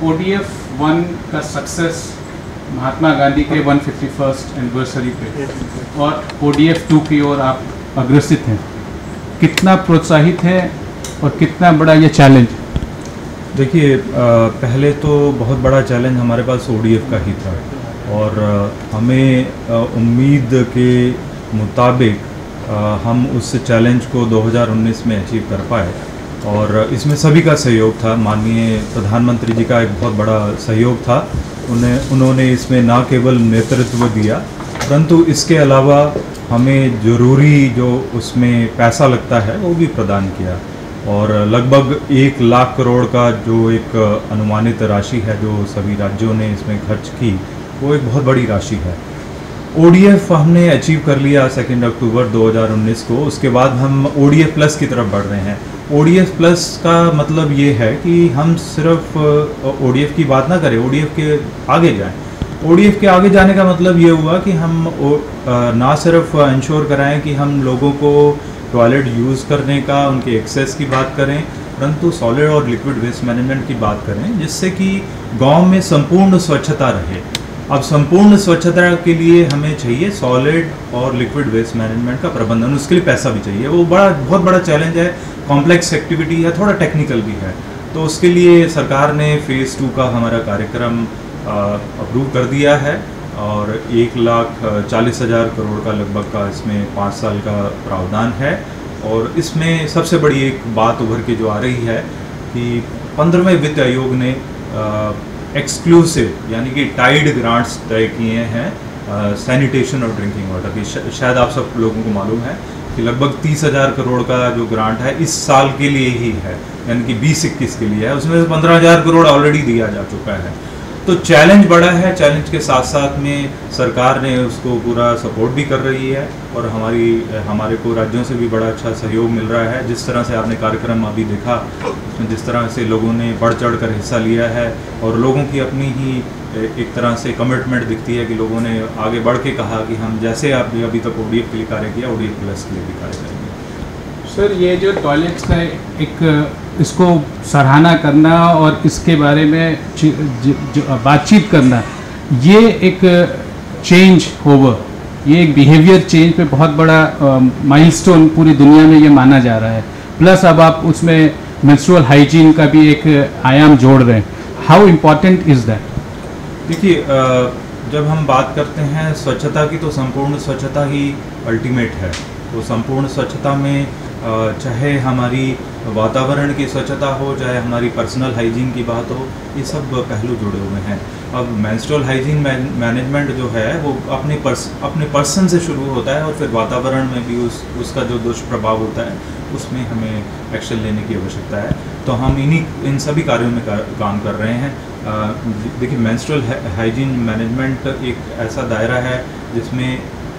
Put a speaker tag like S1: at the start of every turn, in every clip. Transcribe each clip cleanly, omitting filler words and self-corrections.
S1: ODF 1 का success Mahatma Gandhi के 151st anniversary पे और ODF 2 की ओर आप अग्रसित हैं, कितना प्रोत्साहित है और कितना बड़ा ये चैलेंज?
S2: देखिए, पहले तो बहुत बड़ा चैलेंज हमारे पास ODF का ही था और हमें उम्मीद के मुताबिक हम उस चैलेंज को 2019 में अचीव कर पाए और इसमें सभी का सहयोग था। माननीय प्रधानमंत्री जी का एक बहुत बड़ा सहयोग था। उन्होंने इसमें ना केवल नेतृत्व दिया परंतु इसके अलावा हमें ज़रूरी जो उसमें पैसा लगता है वो भी प्रदान किया और लगभग 1 लाख करोड़ का जो एक अनुमानित राशि है जो सभी राज्यों ने इसमें खर्च की, वो एक बहुत बड़ी राशि है। ODF हमने अचीव कर लिया 2 अक्टूबर 2019 को। उसके बाद हम ODF प्लस की तरफ बढ़ रहे हैं। ODF प्लस का मतलब ये है कि हम सिर्फ ODF की बात ना करें, ODF के आगे जाएं। ODF के आगे जाने का मतलब ये हुआ कि हम ना सिर्फ इंश्योर कराएं कि हम लोगों को टॉयलेट यूज़ करने का, उनके एक्सेस की बात करें, परंतु सॉलिड और लिक्विड वेस्ट मैनेजमेंट की बात करें जिससे कि गांव में संपूर्ण स्वच्छता रहे। अब संपूर्ण स्वच्छता के लिए हमें चाहिए सॉलिड और लिक्विड वेस्ट मैनेजमेंट का प्रबंधन, उसके लिए पैसा भी चाहिए। वो बहुत बड़ा चैलेंज है, कॉम्प्लेक्स एक्टिविटी है, थोड़ा टेक्निकल भी है। तो उसके लिए सरकार ने फेज़ 2 का हमारा कार्यक्रम अप्रूव कर दिया है और 1,40,000 करोड़ का लगभग का इसमें 5 साल का प्रावधान है। और इसमें सबसे बड़ी एक बात उभर के जो आ रही है कि 15वें वित्त आयोग ने एक्सक्लूसिव यानी कि टाइड ग्रांट्स तय किए हैं सैनिटेशन और ड्रिंकिंग वाटर की। शायद आप सब लोगों को मालूम है कि लगभग 30,000 करोड़ का जो ग्रांट है इस साल के लिए ही है, यानी कि 20-21 के लिए है। उसमें से 15,000 करोड़ ऑलरेडी दिया जा चुका है। तो चैलेंज बड़ा है। चैलेंज के साथ साथ में सरकार ने उसको पूरा सपोर्ट भी कर रही है और हमारे को राज्यों से भी बड़ा अच्छा सहयोग मिल रहा है। जिस तरह से आपने कार्यक्रम अभी देखा, उसमें जिस तरह से लोगों ने बढ़ चढ़ कर हिस्सा लिया है और लोगों की अपनी ही एक तरह से कमिटमेंट दिखती है कि लोगों ने आगे बढ़ के कहा कि हम जैसे आप अभी तक ODF के लिए कार्य किया, ODF प्लस के लिए भी कार्य करेंगे।
S1: सर, ये जो टॉयलेट्स का एक इसको सराहना करना और इसके बारे में बातचीत करना, ये एक चेंज ओवर, ये एक बिहेवियर चेंज पे बहुत बड़ा माइलस्टोन पूरी दुनिया में ये माना जा रहा है। प्लस अब आप उसमें मेंस्ट्रुअल हाइजीन का भी एक आयाम जोड़ रहे हैं। How important is that?
S2: देखिए, जब हम बात करते हैं स्वच्छता की तो संपूर्ण स्वच्छता ही अल्टीमेट है। तो संपूर्ण स्वच्छता में चाहे हमारी वातावरण की स्वच्छता हो, चाहे हमारी पर्सनल हाइजीन की बात हो, ये सब पहलू जुड़े हुए हैं। अब मेंस्ट्रुअल हाइजीन मैनेजमेंट जो है वो अपने पर्सन से शुरू होता है और फिर वातावरण में भी उसका जो दुष्प्रभाव होता है उसमें हमें एक्शन लेने की आवश्यकता है। तो हम इन सभी कार्यों में काम कर रहे हैं। देखिए, मेंस्ट्रुअल हाइजीन मैनेजमेंट एक ऐसा दायरा है जिसमें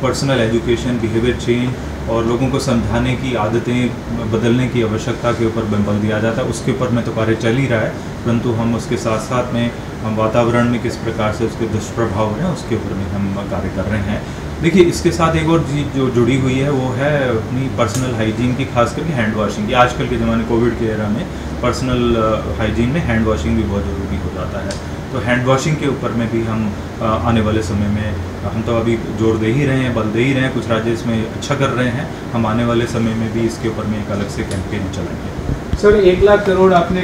S2: पर्सनल एजुकेशन, बिहेवियर चेंज और लोगों को समझाने की आदतें बदलने की आवश्यकता के ऊपर बल दिया जाता है। उसके ऊपर में तो कार्य चल ही रहा है, परंतु हम उसके साथ साथ में हम वातावरण में किस प्रकार से उसके दुष्प्रभाव हैं उसके ऊपर में हम कार्य कर रहे हैं। देखिए, इसके साथ एक और चीज़ जो जुड़ी हुई है वो है अपनी पर्सनल हाइजीन की, खास करके हैंड वॉशिंग की। आजकल के ज़माने कोविड के एरा में पर्सनल हाइजीन में हैंड वॉशिंग भी बहुत ज़रूरी हो जाता है। तो हैंड वॉशिंग के ऊपर में भी हम आने वाले समय में, हम तो अभी जोर दे ही रहे हैं, बल दे ही रहे हैं, कुछ राज्य इसमें अच्छा कर रहे हैं। हम आने वाले समय में भी इसके ऊपर में एक अलग से कैंपेन चलाएंगे।
S1: सर, 1 लाख करोड़ आपने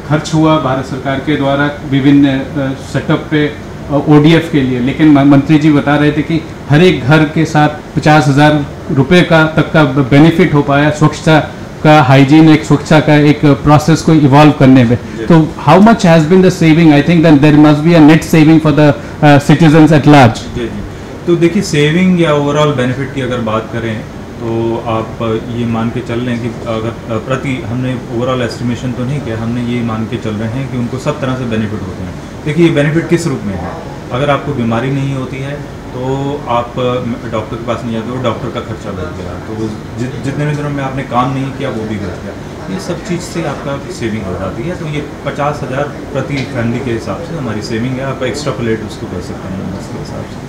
S1: खर्च हुआ भारत सरकार के द्वारा विभिन्न सेटअप पे ODF के लिए, लेकिन मंत्री जी बता रहे थे कि हर एक घर के साथ 50,000 रुपये का तक का बेनिफिट हो पाया स्वच्छता का, हाइजीन, एक स्वच्छता का एक प्रोसेस को इवॉल्व करने में। तो how much has been the saving? I think that there must be a net saving for the citizens at large.
S2: जी। तो देखिए, सेविंग या ओवरऑल बेनिफिट की अगर बात करें तो आप ये मान के चल रहे हैं कि अगर हमने ओवरऑल एस्टिमेशन तो नहीं किया, हमने ये मान के चल रहे हैं कि उनको सब तरह से बेनिफिट होते हैं। देखिए, ये बेनिफिट किस रूप में है? अगर आपको बीमारी नहीं होती है तो आप डॉक्टर के पास नहीं जाते हो, डॉक्टर का खर्चा बढ़ गया, तो जितने दिनों में आपने काम नहीं किया वो भी घट गया। ये सब चीज़ से आपका सेविंग हो जाती है। तो ये 50,000 प्रति फैमिली के हिसाब से हमारी सेविंग है। आप एक्स्ट्रापोलेट उसको कर सकते हैं उसके हिसाब से।